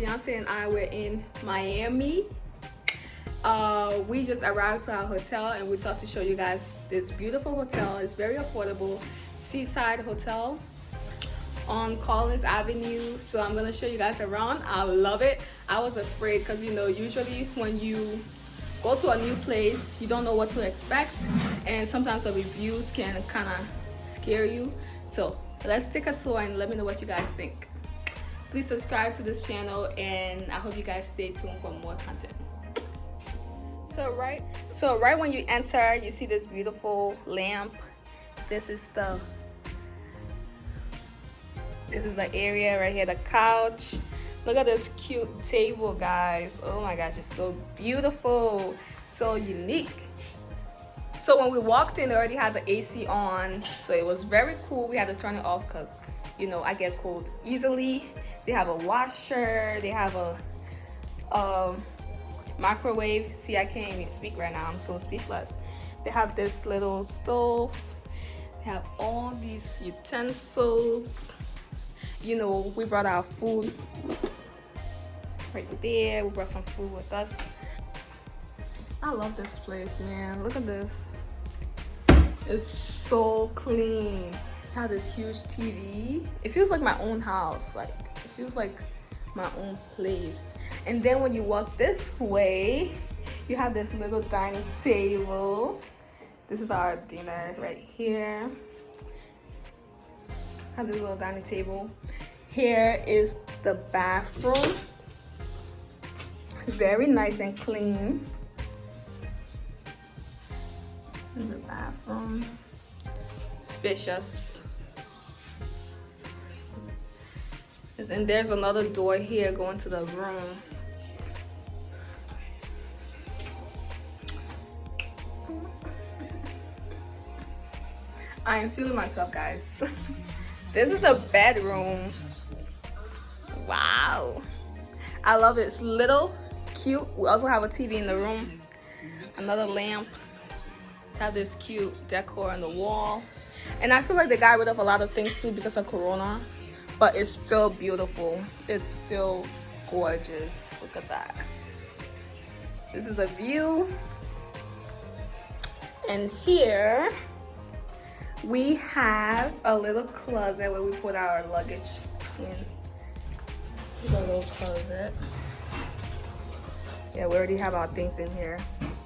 fiance and I were in Miami. We just arrived to our hotel and we thought to show you guys this beautiful hotel. It's very affordable, Seaside Hotel on Collins Avenue. So I'm gonna show you guys around. I love it. I was afraid because usually when you go to a new place, you don't know what to expect, and sometimes the reviews can kind of scare you. So let's take a tour and let me know what you guys think. Please subscribe to this channel, and I hope you guys stay tuned for more content. So right when you enter, you see this beautiful lamp. This is the area right here, the couch. Look at this cute table, guys. Oh my gosh, it's so beautiful, so unique. So when we walked in, they already had the AC on, so it was very cool. We had to turn it off because I get cold easily. They have a washer, they have a microwave. See, I can't even speak right now, I'm so speechless. They have this little stove. They have all these utensils. We brought our food right there. We brought some food with us. I love this place, man. Look at this. It's so clean. I have this huge TV. It feels like my own house. Like, it feels like my own place. And then when you walk this way, you have this little dining table. This is our dinner right here. Have this little dining table. Here is the bathroom. Very nice and clean. In the bathroom, spacious. And there's another door here going to the room. I am feeling myself, guys. This is the bedroom. Wow, I love it. It's little, cute. We also have a TV in the room, another lamp. Have this cute decor on the wall, and I feel like they got rid of a lot of things too because of Corona, but it's still beautiful. It's still gorgeous. Look at that. This is the view, and here we have a little closet where we put our luggage in. There's a little closet. Yeah, we already have our things in here.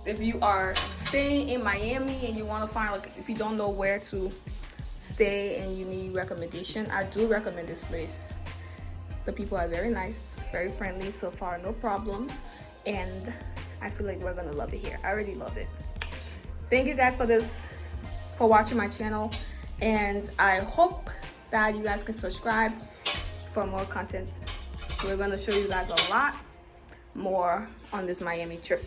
If you are staying in Miami and you want to find, like, if you don't know where to stay and you need recommendation, I do recommend this place. The people are very nice, very friendly. So far, no problems, and I feel like we're gonna love it here. I already love it. Thank you guys for watching my channel, and I hope that you guys can subscribe for more content. We're gonna show you guys a lot more on this Miami trip.